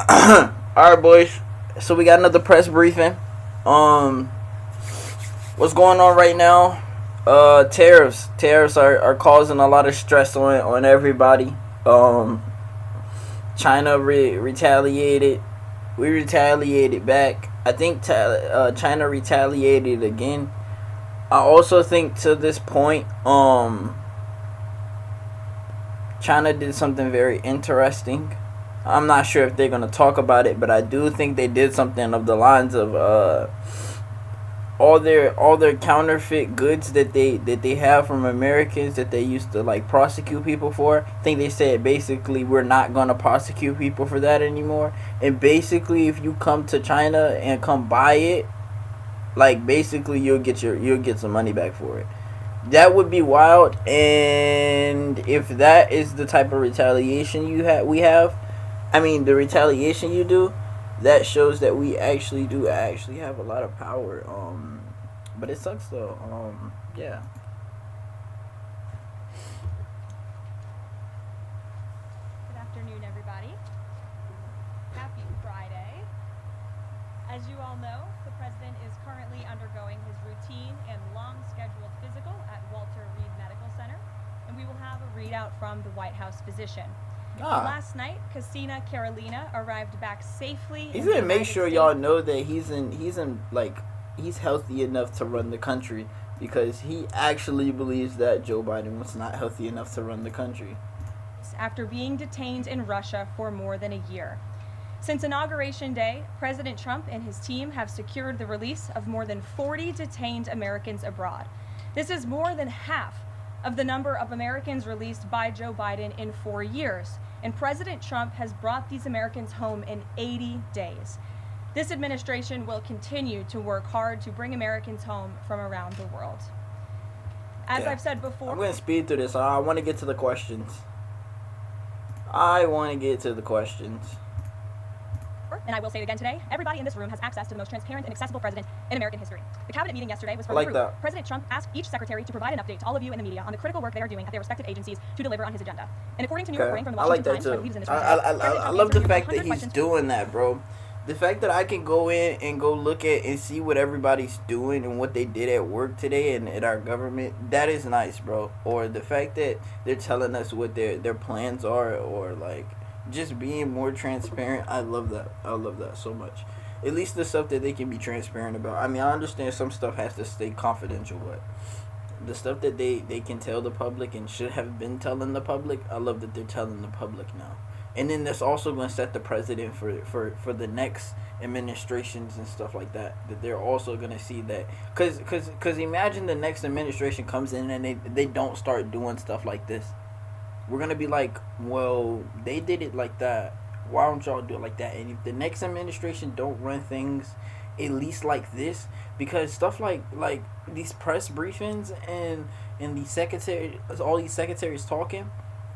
All right, boys. So we got another press briefing. Um, what's going on right now? Tariffs. Tariffs are causing a lot of stress on everybody. Um, China retaliated. We retaliated back. I think China retaliated again. I also think to this point, China did something very interesting. I'm not sure if they're gonna talk about it, but I do think they did something of the lines of all their counterfeit goods that they have from Americans that they used to like prosecute people for. I think they said basically we're not gonna prosecute people for that anymore. And basically, if you come to China and come buy it, like basically you'll get some money back for it. That would be wild. And if that is the type of retaliation we have, I mean, the retaliation you do, that shows that we actually do actually have a lot of power. But it sucks though. Yeah. Good afternoon, everybody. Happy Friday. As you all know, the president is currently undergoing his routine and long-scheduled physical at Walter Reed Medical Center, and we will have a readout from the White House physician. Last night, Casina Carolina arrived back safely. He's gonna make sure y'all know that he's healthy enough to run the country, because he actually believes that Joe Biden was not healthy enough to run the country. After being detained in Russia for more than a year. Since Inauguration Day, President Trump and his team have secured the release of more than 40 detained Americans abroad. This is more than half of the number of Americans released by Joe Biden in 4 years. And President Trump has brought these Americans home in 80 days. This administration will continue to work hard to bring Americans home from around the world. As I've said before, I'm going to speed through this. I want to get to the questions. And I will say it again today, everybody in this room has access to the most transparent and accessible president in American history. The cabinet meeting yesterday was for the group. President Trump asked each secretary to provide an update to all of you in the media on the critical work they are doing at their respective agencies to deliver on his agenda. And according to new reporting from the Washington Times, I love the fact that he's doing that, bro. The fact that I can go in and go look at and see what everybody's doing and what they did at work today and at our government, that is nice, bro. Or the fact that they're telling us what their plans are, or like just being more transparent. I love that so much. At least the stuff that they can be transparent about. I mean, I understand some stuff has to stay confidential, but the stuff that they can tell the public and should have been telling the public, I love that they're telling the public now. And then that's also going to set the precedent for the next administrations and stuff like that. That they're also going to see that. Because imagine the next administration comes in and they don't start doing stuff like this. We're going to be like, well, they did it like that. Why don't y'all do it like that? And if the next administration don't run things at least like this, because stuff like these press briefings and these secretaries, all these secretaries talking,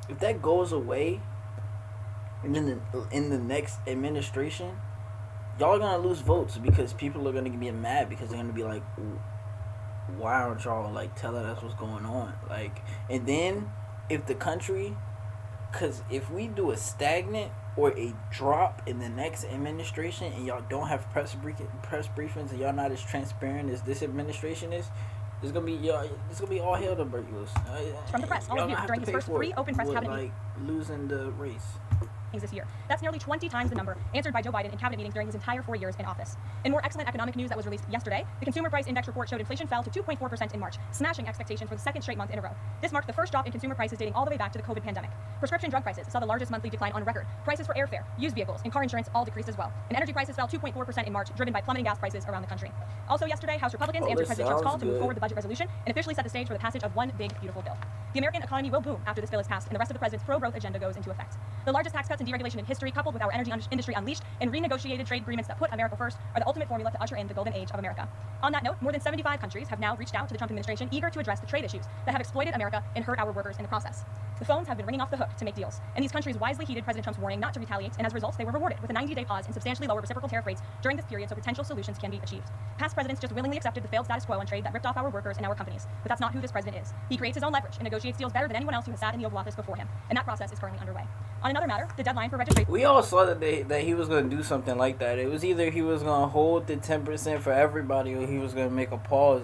if that goes away, and then in the next administration, y'all are gonna lose votes because people are gonna be mad because they're gonna be like, why aren't y'all like telling us what's going on? Like, and then if the country, because if we do a stagnant or a drop in the next administration and y'all don't have press briefings and y'all not as transparent as this administration is, it's gonna be all hell to break loose. From the press, all of you, during his first 3 open press cabinet meetings, losing the race this year. That's nearly 20 times the number answered by Joe Biden in cabinet meetings during his entire 4 years in office. In more excellent economic news that was released yesterday, the Consumer Price Index report showed inflation fell to 2.4% in March, smashing expectations for the second straight month in a row. This marked the first drop in consumer prices dating all the way back to the COVID pandemic. Prescription drug prices saw the largest monthly decline on record. Prices for airfare, used vehicles, and car insurance all decreased as well. And energy prices fell 2.4% in March, driven by plummeting gas prices around the country. Also yesterday, House Republicans answered President Trump's call to move forward the budget resolution and officially set the stage for the passage of one big, beautiful bill. The American economy will boom after this bill is passed and the rest of the president's pro-growth agenda goes into effect. The largest tax cuts and deregulation in history, coupled with our energy industry unleashed and renegotiated trade agreements that put America first, are the ultimate formula to usher in the golden age of America. On that note, more than 75 countries have now reached out to the Trump administration eager to address the trade issues that have exploited America and hurt our workers in the process. The phones have been ringing off the hook to make deals, and these countries wisely heeded President Trump's warning not to retaliate, and as a result, they were rewarded with a 90-day pause and substantially lower reciprocal tariff rates during this period so potential solutions can be achieved. Past presidents just willingly accepted the failed status quo on trade that ripped off our workers and our companies, but that's not who this president is. He creates his own leverage and negotiates deals better than anyone else who has sat in the Oval Office before him, and that process is currently underway. On another matter, the deadline for registration... We all saw that he was going to do something like that. It was either he was going to hold the 10% for everybody, or he was going to make a pause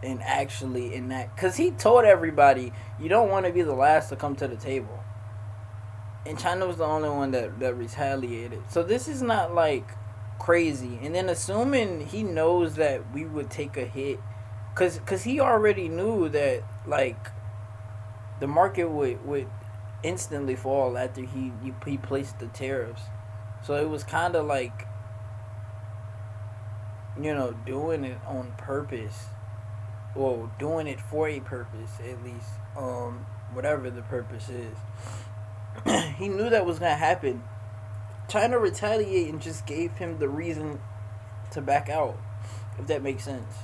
and actually in that, because he told everybody you don't want to be the last to come to the table, and China was the only one that retaliated. So this is not like crazy. And then assuming he knows that we would take a hit, because he already knew that like the market would instantly fall after he placed the tariffs. So it was kind of like, doing it on purpose. Well, doing it for a purpose, at least, whatever the purpose is. He knew that was going to happen. China retaliated and just gave him the reason to back out, if that makes sense.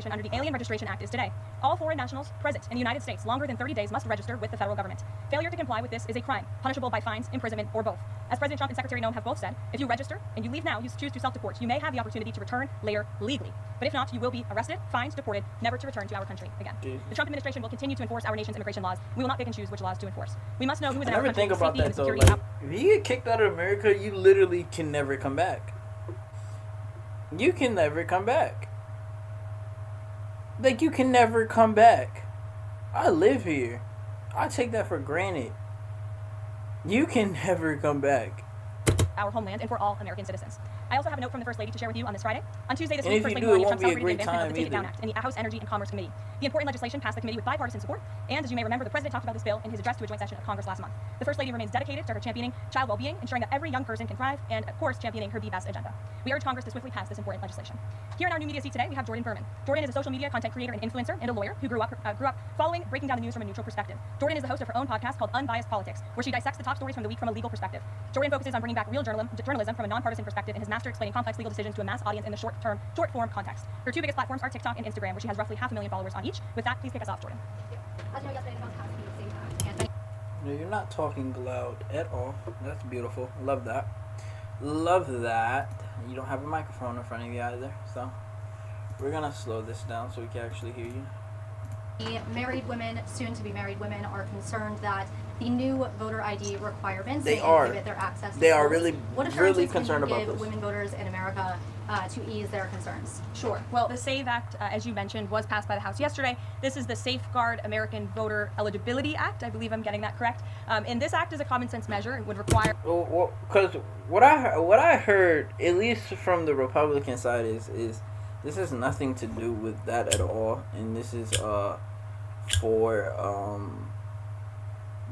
Under the Alien Registration Act is today. All foreign nationals present in the United States longer than 30 days must register with the federal government. Failure to comply with this is a crime, punishable by fines, imprisonment, or both. As President Trump and Secretary Noem have both said, if you register and you leave now, you choose to self-deport, you may have the opportunity to return later legally. But if not, you will be arrested, fined, deported, never to return to our country again. The Trump administration will continue to enforce our nation's immigration laws. We will not pick and choose which laws to enforce. We must know who is in our country. Think about that though. Like, if you get kicked out of America, you literally can never come back. You can never come back. Like, you can never come back. I live here. I take that for granted. You can never come back. Our homeland and for all American citizens. I also have a note from the First Lady to share with you on this Friday. On Tuesday, this week, First Lady Melania Trump celebrated the advancement of the Take It Down Act and the House Energy and Commerce Committee. The important legislation passed the committee with bipartisan support, and as you may remember, the President talked about this bill in his address to a joint session of Congress last month. The First Lady remains dedicated to her championing child well-being, ensuring that every young person can thrive, and of course, championing her Be Best agenda. We urge Congress to swiftly pass this important legislation. Here in our new media seat today, we have Jordan Berman. Jordan is a social media content creator and influencer and a lawyer who grew up following breaking down the news from a neutral perspective. Jordan is the host of her own podcast called Unbiased Politics, where she dissects the top stories from the week from a legal perspective. Jordan focuses on bringing back real journalism from a nonpartisan perspective and has mastered explaining complex legal decisions to a mass audience in the short-form context. Her two biggest platforms are TikTok and Instagram, where she has roughly 500,000 followers on each. With that, please kick us off, Jordan. As you know, yesterday the House passed the SAFE Act. No, you're not talking loud at all. That's beautiful. Love that. Love that. You don't have a microphone in front of you either, so we're gonna slow this down so we can actually hear you. The married women, soon-to-be married women, are concerned that the new voter ID requirements inhibit their access to They are votes. really, What really assurances concerned can you about give this. women voters in America to ease their concerns? Sure. Well, the SAVE Act, as you mentioned, was passed by the House yesterday. This is the Safeguard American Voter Eligibility Act. I believe I'm getting that correct. And this act is a common sense measure. It would require... Well, because what I heard, at least from the Republican side, is this has nothing to do with that at all, and this is for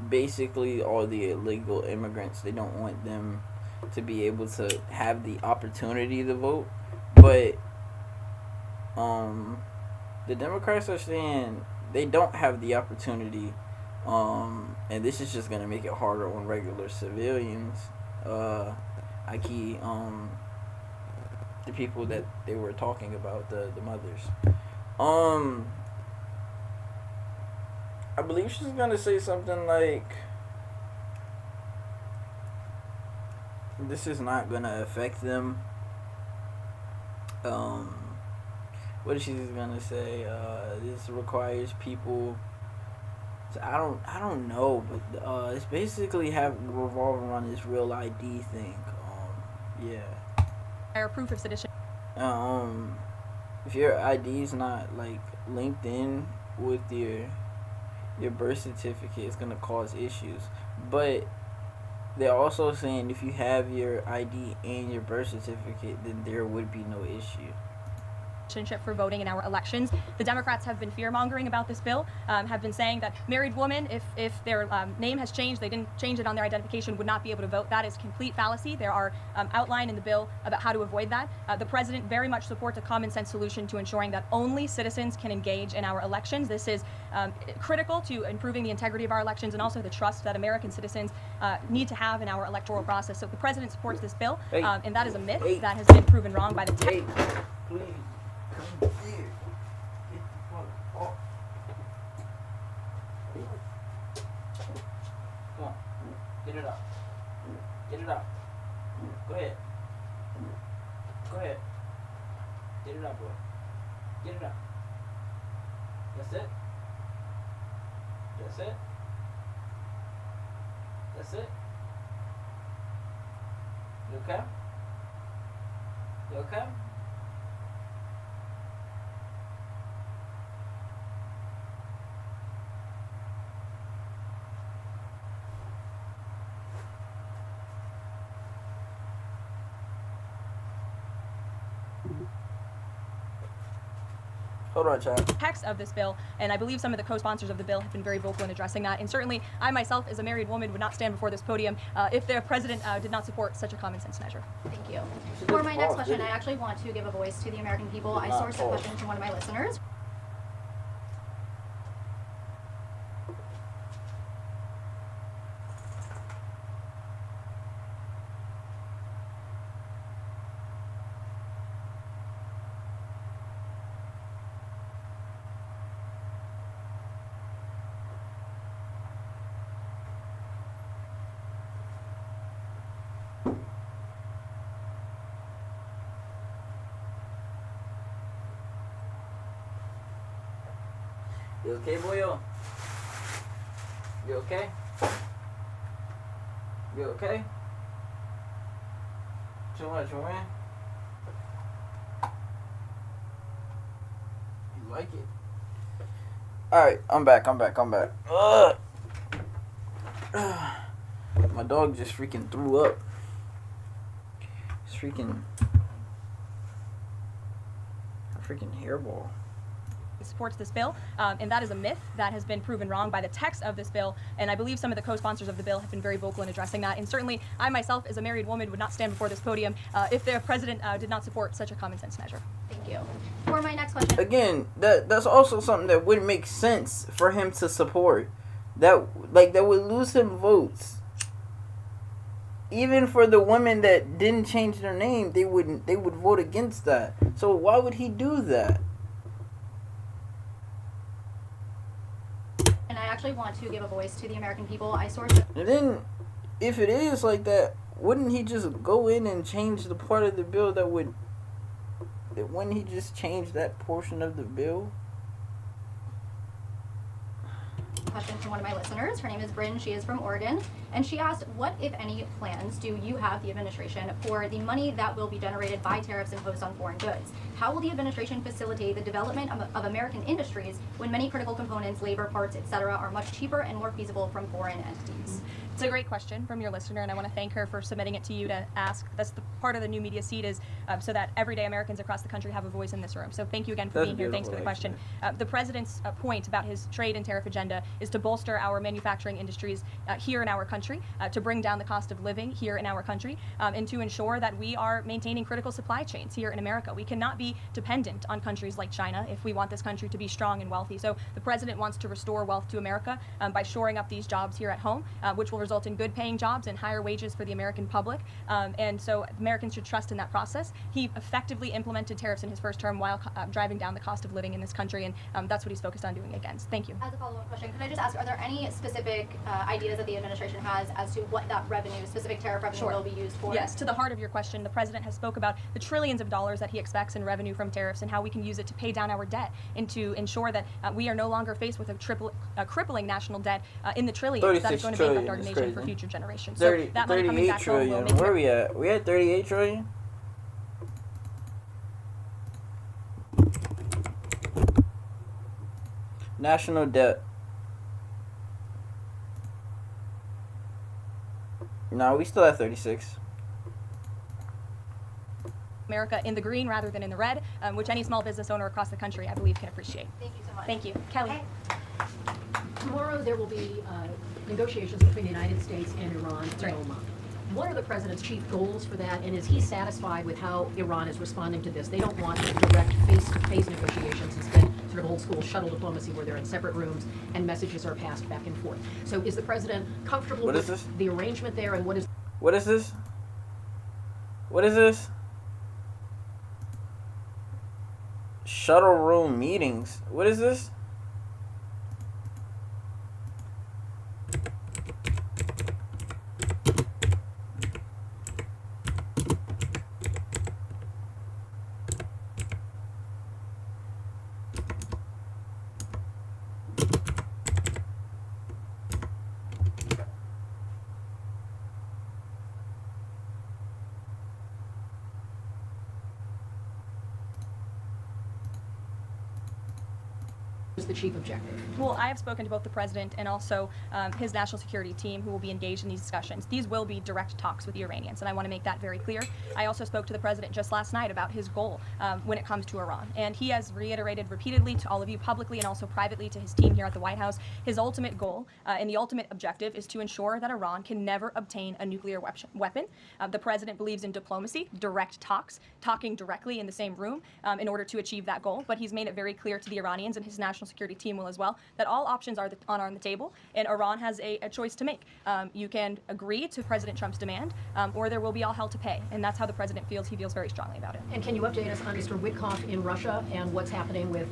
basically all the illegal immigrants. They don't want them to be able to have the opportunity to vote, but the Democrats are saying they don't have the opportunity, and this is just gonna make it harder on regular civilians, i.e. the people that they were talking about, the mothers. I believe she's gonna say something like, this is not gonna affect them. What is she gonna say? This requires people. So I don't know, but it's basically revolving around this real ID thing. Yeah. Proof of citizenship. If your ID is not like linked in with your birth certificate, it's gonna cause issues. But they're also saying if you have your ID and your birth certificate, then there would be no issue. For voting in our elections. The Democrats have been fear-mongering about this bill, have been saying that married women, if their name has changed, they didn't change it on their identification, would not be able to vote. That is complete fallacy. There are outlined in the bill about how to avoid that. The president very much supports a common-sense solution to ensuring that only citizens can engage in our elections. This is critical to improving the integrity of our elections and also the trust that American citizens need to have in our electoral process. So the president supports this bill, and that is a myth that has been proven wrong by the tech. Please. Get it out. Get it out. Go ahead. Go ahead. Get it out, boy. Get it out. That's it. That's it. That's it. You okay? You okay? Hold on, child. Text of this bill, and I believe some of the co-sponsors of the bill have been very vocal in addressing that. And certainly, I myself, as a married woman, would not stand before this podium if the president did not support such a common sense measure. Thank you. For my next question, I actually want to give a voice to the American people. I sourced a question from one of my listeners. You okay, boyo? You okay? You okay? Too much, man. You like it? Alright, I'm back. Ugh. My dog just freaking threw up. It's freaking a freaking hairball. Supports this bill, and that is a myth that has been proven wrong by the text of this bill, and I believe some of the co-sponsors of the bill have been very vocal in addressing that. And certainly, I myself, as a married woman, would not stand before this podium if the president did not support such a common sense measure. Thank you. For my next question. Again, that's also something that wouldn't make sense for him to support. That would lose him votes. Even for the women that didn't change their name, they would vote against that. So why would he do that? And I actually want to give a voice to the American people. I sourced. And then, if it is like that, wouldn't he just go in and change the part of the bill wouldn't he just change that portion of the bill? Question from one of my listeners. Her name is Bryn. She is from Oregon. And she asked, what, if any, plans do you have, the administration, for the money that will be generated by tariffs imposed on foreign goods? How will the administration facilitate the development of American industries when many critical components, labor, parts, etc., are much cheaper and more feasible from foreign entities? It's a great question from your listener, and I want to thank her for submitting it to you to ask. That's the part of the new media seat is so that everyday Americans across the country have a voice in this room. So thank you again for being here. Thanks for the question. The president's point about his trade and tariff agenda is to bolster our manufacturing industries here in our country, to bring down the cost of living here in our country, and to ensure that we are maintaining critical supply chains here in America. We cannot be dependent on countries like China if we want this country to be strong and wealthy. So the president wants to restore wealth to America by shoring up these jobs here at home, which will result in good paying jobs and higher wages for the American public. And so Americans should trust in that process. He effectively implemented tariffs in his first term while driving down the cost of living in this country, and that's what he's focused on doing against. Thank you. As a follow-up question, can I just ask, are there any specific ideas that the administration has as to what that revenue, specific tariff revenue, will be used for? Yes, to the heart of your question, the president has spoke about the trillions of dollars that he expects in revenue from tariffs and how we can use it to pay down our debt and to ensure that we are no longer faced with a crippling national debt in the trillions that is going to bankrupt our nation for future generations. So that money coming back home will make Where are we at? We at 38 trillion? National debt. No, we still at 36. America in the green rather than in the red, which any small business owner across the country, I believe, can appreciate. Thank you so much. Thank you. Kelly. Okay. Tomorrow there will be negotiations between the United States and Iran in Oman. What are the president's chief goals for that, and is he satisfied with how Iran is responding to this? They don't want direct face-to-face negotiations, instead sort of old-school shuttle diplomacy where they're in separate rooms and messages are passed back and forth. So is the president comfortable with the arrangement there, and what is... What is this? What is this? Shuttle room meetings. What is this? the chief objective? Well, I have spoken to both the president and also his national security team who will be engaged in these discussions. These will be direct talks with the Iranians, and I want to make that very clear. I also spoke to the president just last night about his goal when it comes to Iran, and he has reiterated repeatedly to all of you publicly and also privately to his team here at the White House, his ultimate goal and the ultimate objective is to ensure that Iran can never obtain a nuclear weapon. The president believes in diplomacy, direct talks, talking directly in the same room in order to achieve that goal, but he's made it very clear to the Iranians, and his national security team will as well, that all options are on the table, and Iran has a choice to make. You can agree to President Trump's demand, or there will be all hell to pay, and that's how the president feels. He feels very strongly about it. And can you update us on Mr. Witkoff in Russia and what's happening with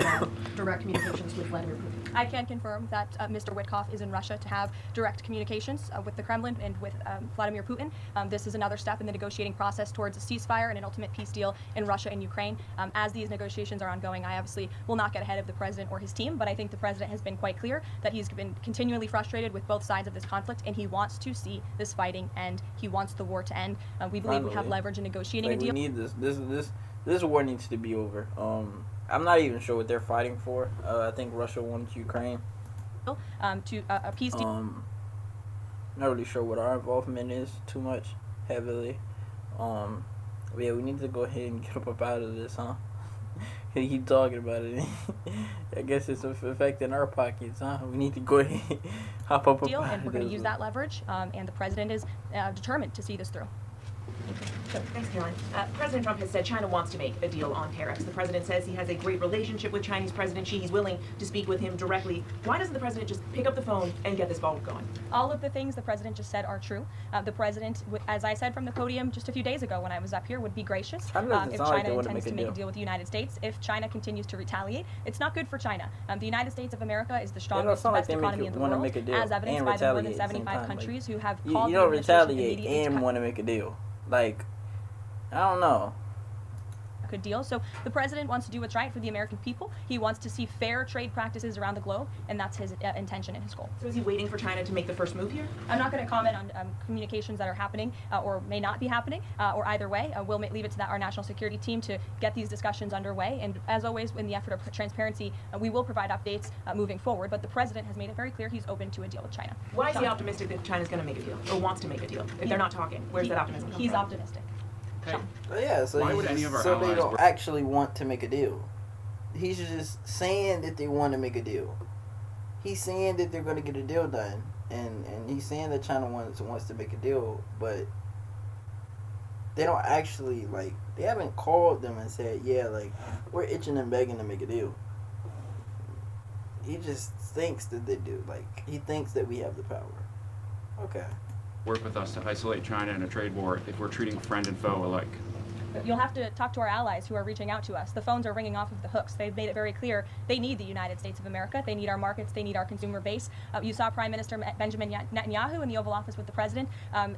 direct communications with Vladimir Putin? I can confirm that Mr. Witkoff is in Russia to have direct communications with the Kremlin and with Vladimir Putin. This is another step in the negotiating process towards a ceasefire and an ultimate peace deal in Russia and Ukraine. As these negotiations are ongoing, I obviously will not get ahead of the president or his team, but I think the president has been quite clear that he's been continually frustrated with both sides of this conflict, and he wants to see this fighting end. He wants the war to end. We believe we have leverage in negotiating a deal. We need this war needs to be over. I'm not even sure what they're fighting for. I think Russia wants Ukraine. To a peace deal. Not really sure what our involvement is too much heavily. But yeah, we need to go ahead and get up out of this, huh? You keep talking about it. I guess it's affecting our pockets, huh? We need to go ahead and hop up deal, out and we're of going to this use that leverage, and the president is determined to see this through. Thanks, Caroline. President Trump has said China wants to make a deal on tariffs. The president says he has a great relationship with Chinese President Xi. He's willing to speak with him directly. Why doesn't the president just pick up the phone and get this ball going? All of the things the president just said are true. The president, as I said from the podium just a few days ago when I was up here, would be gracious if China intends to make a deal with the United States. If China continues to retaliate, it's not good for China. The United States of America is the strongest, best economy in the world, as evidenced by the more than 75 countries who have called you the don't administration retaliate immediately and want to make a deal. Like, I don't know. Good deal. So the president wants to do what's right for the American people. He wants to see fair trade practices around the globe, and that's his intention and his goal. So is he waiting for China to make the first move here? I'm not going to comment on communications that are happening or may not be happening, or either way. We'll leave it to our national security team to get these discussions underway. And as always, in the effort of transparency, we will provide updates moving forward. But the president has made it very clear he's open to a deal with China. Why is he optimistic that China's going to make a deal or wants to make a deal if they're not talking? Where's that optimism come He's from? optimistic. Yeah, so Why would any of our they allies don't work? actually want to make a deal. He's just saying that they want to make a deal. He's saying that they're going to get a deal done, and he's saying that China wants to make a deal, but they don't actually, like, they haven't called them and said, yeah, like, we're itching and begging to make a deal. He just thinks that they do. Like, he thinks that we have the power. Okay. Work with us to isolate China in a trade war if we're treating friend and foe alike. You'll have to talk to our allies who are reaching out to us. The phones are ringing off of the hooks. They've made it very clear they need the United States of America. They need our markets. They need our consumer base. You saw Prime Minister Benjamin Netanyahu in the Oval Office with the president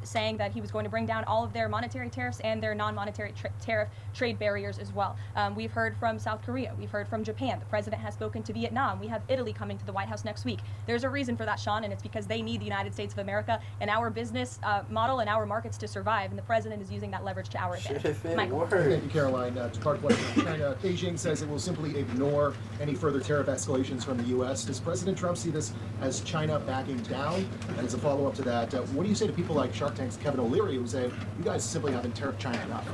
saying that he was going to bring down all of their monetary tariffs and their non-monetary tariff trade barriers as well. We've heard from South Korea. We've heard from Japan. The president has spoken to Vietnam. We have Italy coming to the White House next week. There's a reason for that, Sean, and it's because they need the United States of America and our business model and our markets to survive, and the president is using that leverage to our advantage. Michael. Thank you, Caroline. Two-part question. China, Beijing says it will simply ignore any further tariff escalations from the U.S. Does President Trump see this as China backing down? And as a follow-up to that, what do you say to people like Shark Tank's Kevin O'Leary who say, you guys simply haven't tariffed China enough?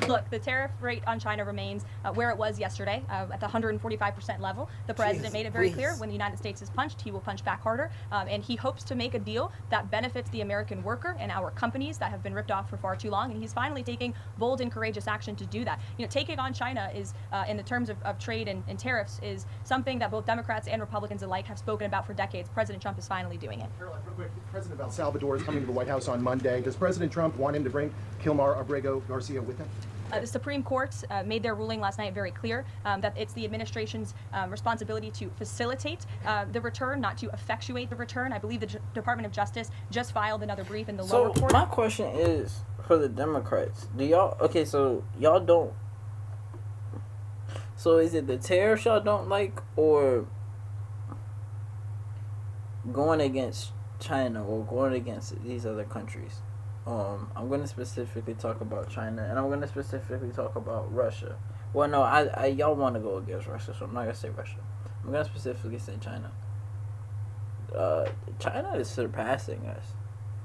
Look, the tariff rate on China remains where it was yesterday, at the 145% level. The president made it very clear when the United States is punched, he will punch back harder, and he hopes to make a deal that benefits the American worker and our companies that have been ripped off for far too long, and he's finally taking bold and courageous action to do that. You know, taking on China is, in the terms of trade and tariffs, is something that both Democrats and Republicans alike have spoken about for decades. President Trump is finally doing it. Caroline, real quick, President of El Salvador is coming to the White House on Monday. Does President Trump want him to bring Kilmar Abrego Garcia with him? The Supreme Court made their ruling last night very clear that it's the administration's responsibility to facilitate the return, not to effectuate the return. I believe the Department of Justice just filed another brief in the lower court. So my question is for the Democrats. Do y'all so y'all don't? So is it the tariffs y'all don't like, or going against China or going against these other countries? I'm going to specifically talk about China, and I'm going to specifically talk about Russia. Well, no, y'all want to go against Russia, so I'm not going to say Russia. I'm gonna specifically say China. China is surpassing us,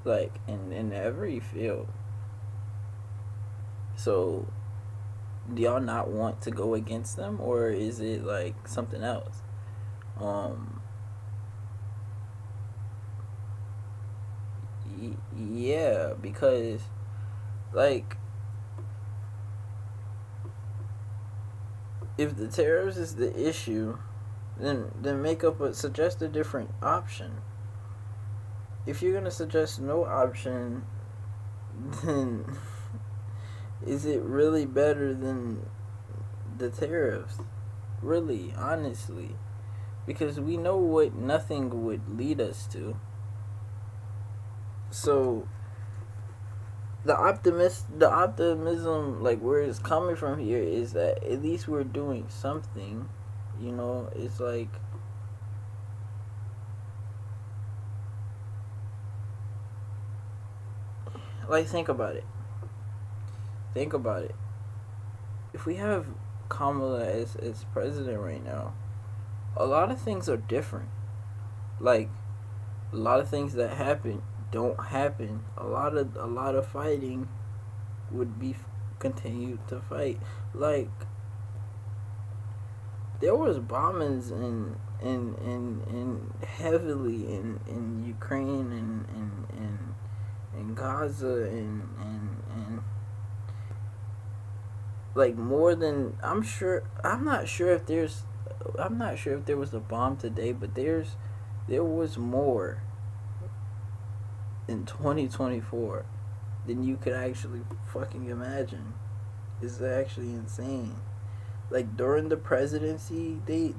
like in every field. So, do y'all not want to go against them, or is it like something else? Yeah, because like if the tariffs is the issue, then suggest a different option. If you're gonna suggest no option, then is it really better than the tariffs? Really, honestly, because we know what nothing would lead us to. So the optimism, like where it's coming from here, is that at least we're doing something. You know, it's like think about it. Think about it. If we have Kamala as president right now, a lot of things are different. Like a lot of things that happen don't happen. A lot of fighting would be continued to fight. Like there was bombings in heavily in Ukraine and Gaza and like more than I'm not sure if there was a bomb today, but there was more in 2024 than you could actually fucking imagine. It's actually insane. Like during the presidency, they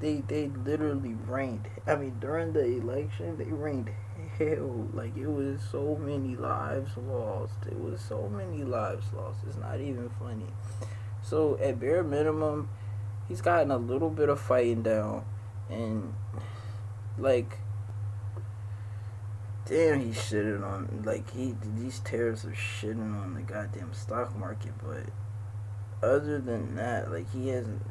literally rained. I mean, during the election, they rained hell. Like it was so many lives lost. It was so many lives lost. It's not even funny. So at bare minimum, he's gotten a little bit of fighting down, and like, damn, he's shitting on these tariffs are shitting on the goddamn stock market, but. Other than that, like he hasn't.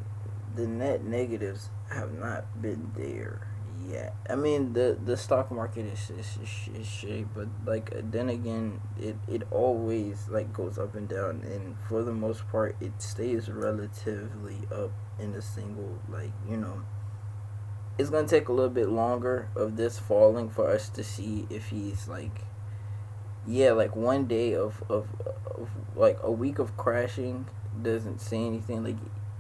The net negatives have not been there yet. I mean, the stock market is shitty, but like then again, it always like goes up and down, and for the most part, it stays relatively up in a single It's gonna take a little bit longer of this falling for us to see if he's like. Yeah, like one day of like a week of crashing doesn't say anything.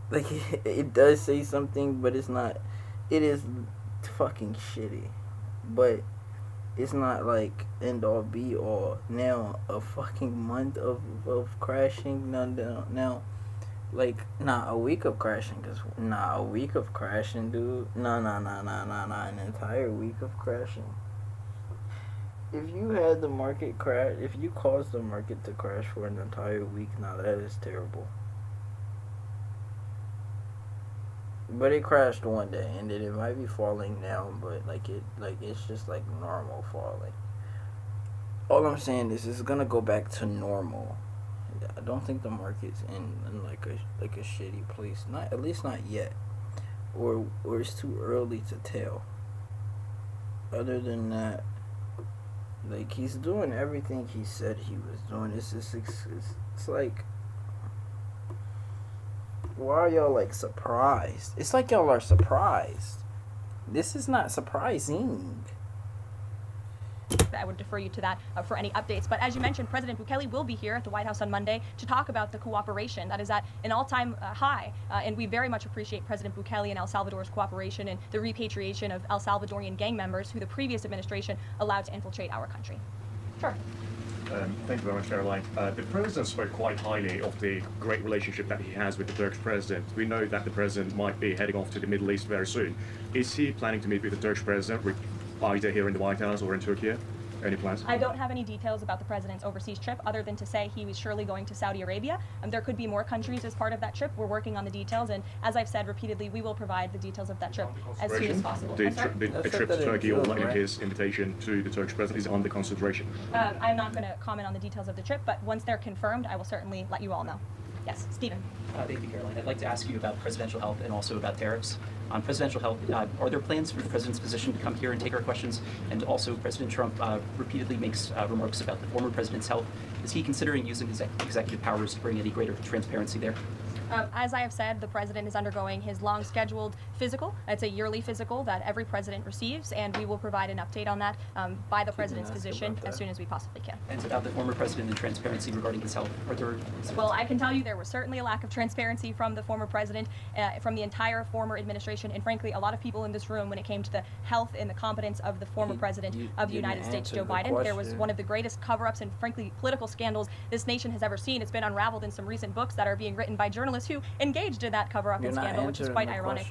Like it does say something, but it's not. It is fucking shitty, but it's not like end all be all. Now a fucking month of crashing. Now like a week of crashing. A week of crashing, dude. An entire week of crashing. If you had the market crash, if you caused the market to crash for an entire week, now that is terrible. But it crashed one day, and then it might be falling now, but it's just like normal falling. All I'm saying is it's gonna go back to normal. I don't think the market's in like a shitty place. Not at least not yet, or it's too early to tell. Other than that. Like, he's doing everything he said he was doing. It's like, why are y'all, like, surprised? It's like y'all are surprised. This is not surprising. I would defer you to that for any updates. But as you mentioned, President Bukele will be here at the White House on Monday to talk about the cooperation that is at an all-time high. And we very much appreciate President Bukele and El Salvador's cooperation in the repatriation of El Salvadorian gang members who the previous administration allowed to infiltrate our country. Sure. Thank you very much, Caroline. The president spoke quite highly of the great relationship that he has with the Turkish president. We know that the president might be heading off to the Middle East very soon. Is he planning to meet with the Turkish president, either here in the White House or in Turkey? Any plans? I don't have any details about the president's overseas trip other than to say he was surely going to Saudi Arabia. There could be more countries as part of that trip. We're working on the details, and as I've said repeatedly, we will provide the details of that trip as soon as possible. The trip to Turkey or his invitation to the Turkish president is under consideration. I'm not going to comment on the details of the trip, but once they're confirmed, I will certainly let you all know. Yes, Stephen. Thank you, Caroline. I'd like to ask you about presidential help and also about tariffs. On presidential health, are there plans for the president's physician to come here and take our questions? And also, President Trump repeatedly makes remarks about the former president's health. Is he considering using his executive powers to bring any greater transparency there? As I have said, the president is undergoing his long-scheduled physical. It's a yearly physical that every president receives, and we will provide an update on that by the president's physician as soon as we possibly can. And about the former president and transparency regarding his health, are there... Well, I can tell you there was certainly a lack of transparency from the former president, from the entire former administration, and frankly, a lot of people in this room when it came to the health and the competence of the former president of the United States, Joe Biden. There was one of the greatest cover-ups and frankly political scandals this nation has ever seen. It's been unraveled in some recent books that are being written by journalists who engaged in that cover-up and scandal, which is quite ironic.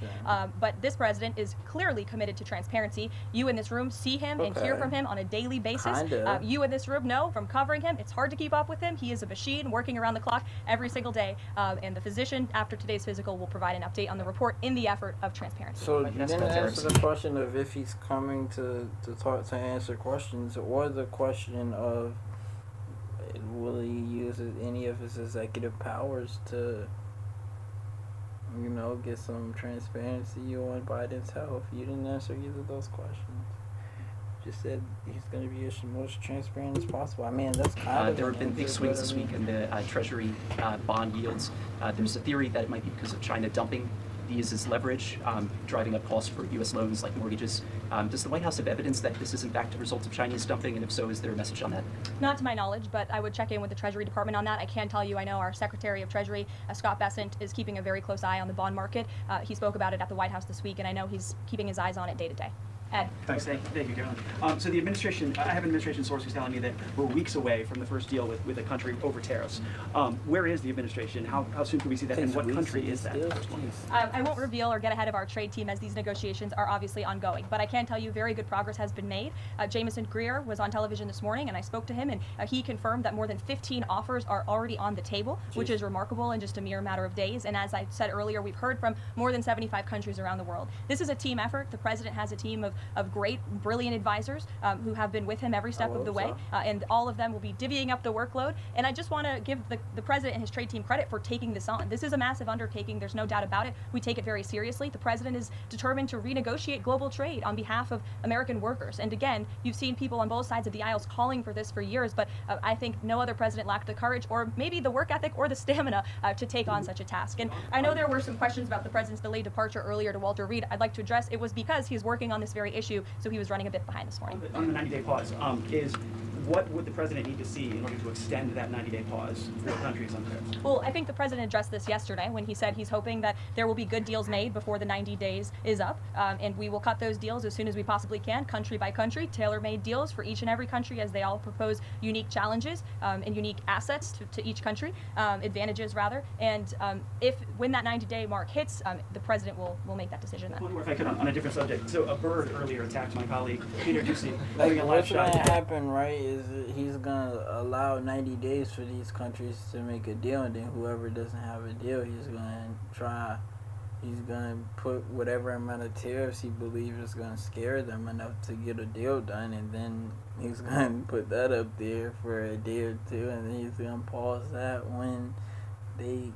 But this president is clearly committed to transparency. You in this room see him and hear from him on a daily basis. You in this room know from covering him, it's hard to keep up with him. He is a machine working around the clock every single day. And the physician, after today's physical, will provide an update on the report in the effort of transparency. So you didn't answer the question of if he's coming to answer questions, or the question of will he use any of his executive powers to, you know, get some transparency on Biden's health. You didn't answer either of those questions. Just said he's going to be as most transparent as possible. I mean, that's kind of... There have been big swings this week in the Treasury bond yields. There's a theory that it might be because of China dumping these as leverage, driving up costs for U.S. loans like mortgages. Does the White House have evidence that this is in fact a result of Chinese dumping, and if so, is there a message on that? Not to my knowledge, but I would check in with the Treasury Department on that. I can tell you I know our Secretary of Treasury, Scott Bessent, is keeping a very close eye on the bond market. He spoke about it at the White House this week, and I know he's keeping his eyes on it day to day. Ed. Thanks. Thank you, Carolyn. So the administration, I have administration sources telling me that we're weeks away from the first deal with a country over tariffs. Where is the administration? How soon can we see that? And what country is that? I won't reveal or get ahead of our trade team as these negotiations are obviously ongoing, but I can tell you very good progress has been made. Jameson Greer was on television this morning, and I spoke to him, and he confirmed that more than 15 offers are already on the table, which is remarkable in just a mere matter of days. And as I said earlier, we've heard from more than 75 countries around the world. This is a team effort. The president has a team of great, brilliant advisors who have been with him every step of the way, and all of them will be divvying up the workload. And I just want to give the president and his trade team credit for taking this on. This is a massive undertaking. There's no doubt about it. We take it very seriously. The president is determined to renegotiate global trade on behalf of American workers. And again, you've seen people on both sides of the aisles calling for this for years, but I think no other president lacked the courage or maybe the work ethic or the stamina to take on such a task. And I know there were some questions about the president's delayed departure earlier to Walter Reed. I'd like to address it was because he's working on this very issue, so he was running a bit behind this morning. On the 90-day pause, what would the president need to see in order to extend that 90-day pause for countries on tariffs? Well, I think the president addressed this yesterday when he said he's hoping that there will be good deals made before the 90 days is up, and we will cut those deals as soon as we possibly can, country by country, tailor-made deals for each and every country as they all propose unique challenges and unique assets to each country, advantages rather, and when that 90-day mark hits, the president will make that decision then. One more if I could on a different subject. So a bird earlier attacked my colleague, Peter Ducey, having a live What's going shot. to happen, right, is he's going to allow 90 days for these countries to make a deal, and then whoever doesn't have a deal, he's going to put whatever amount of tariffs he believes is going to scare them enough to get a deal done, and then he's going to put that up there for a day or two, and then he's going to pause that when they,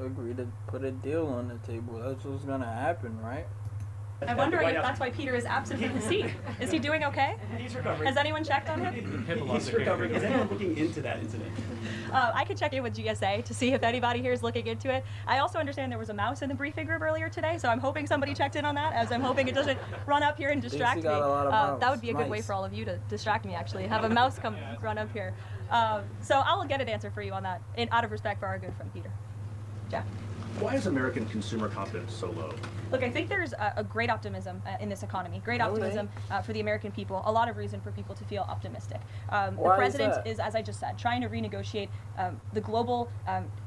agree to put a deal on the table. That's what's going to happen, right? I'm wondering if that's why Peter is absent from his seat. Is he doing okay? He's recovering. Has anyone checked on him? He's recovering. Is anyone looking into that incident? I could check in with GSA to see if anybody here is looking into it. I also understand there was a mouse in the briefing room earlier today, so I'm hoping somebody checked in on that, as I'm hoping it doesn't run up here and distract me. That would be a good way for all of you to distract me, actually. Have a mouse come run up here. So I'll get an answer for you on that, out of respect for our good friend Peter. Jeff. Why is American consumer confidence so low? Look, I think there's a great optimism in this economy, great optimism for the American people, a lot of reason for people to feel optimistic. The president is, as I just said, trying to renegotiate the global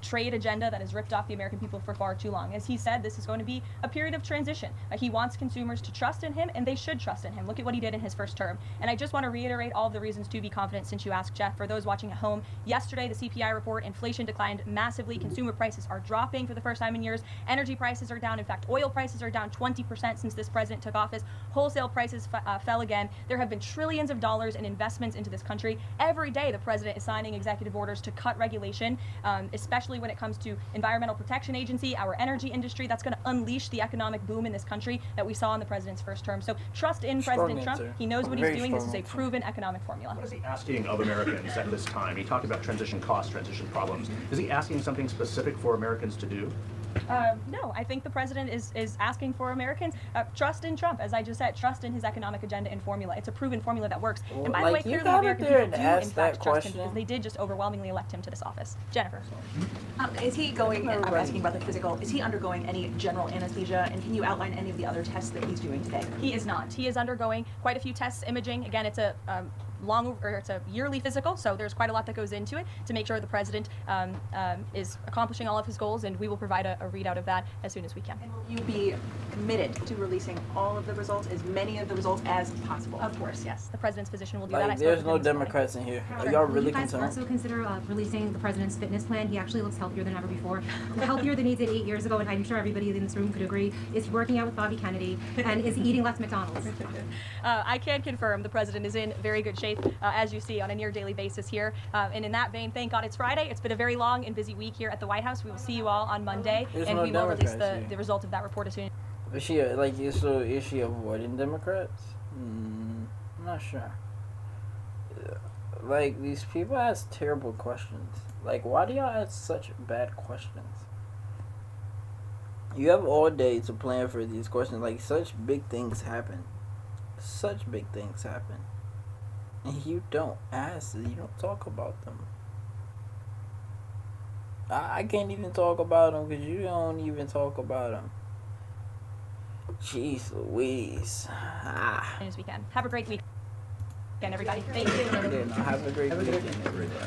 trade agenda that has ripped off the American people for far too long. As he said, this is going to be a period of transition. He wants consumers to trust in him, and they should trust in him. Look at what he did in his first term. And I just want to reiterate all of the reasons to be confident since you asked, Jeff. For those watching at home, yesterday the CPI report, inflation declined massively, consumer prices are dropping for the first first time in years. Energy prices are down. In fact, oil prices are down 20% since this president took office. Wholesale prices fell again. There have been trillions of dollars in investments into this country. Every day, the president is signing executive orders to cut regulation, especially when it comes to Environmental Protection Agency, our energy industry. That's going to unleash the economic boom in this country that we saw in the president's first term. So trust in President Trump. He knows what he's doing. This is a proven economic formula. What is he asking of Americans at this time? He talked about transition costs, transition problems. Is he asking something specific for Americans to do? No, I think the president is asking for Americans trust in Trump, as I just said, trust in his economic agenda and formula. It's a proven formula that works. And by the way, clearly American people do in fact trust him because they did just overwhelmingly elect him to this office. Jennifer. Is he going, I'm asking about the physical, is he undergoing any general anesthesia, and can you outline any of the other tests that he's doing today? He is not. He is undergoing quite a few tests, imaging. Again, it's a it's a yearly physical, so there's quite a lot that goes into it to make sure the president is accomplishing all of his goals, and we will provide a readout of that as soon as we can. And will you be committed to releasing all of the results, as many of the results as possible? Of course, yes. The president's position will do Like, that. there's no Democrats in here. Are y'all really concerned? concerned? Would you guys also consider releasing the president's fitness plan? He actually looks healthier than ever before. Healthier than he did 8 years ago, and I'm sure everybody in this room could agree. Is he working out with Bobby Kennedy? And is he eating less McDonald's? I can confirm the president is in very good shape, as you see, on a near daily basis here. And in that vein, thank God it's Friday. It's been a very long and busy week here at the White House. We will see you all on Monday, and we will release the result of that report as soon. Is she is she avoiding Democrats? I'm not sure. Like, these people ask terrible questions. Like, why do y'all ask such bad questions? You have all day to plan for these questions. Like, such big things happen. Such big things happen. And you don't ask, you don't talk about them. I can't even talk about them because you don't even talk about them. Jeez Louise. As we can. Have a great weekend, everybody. Thank you. Have a great weekend, everybody.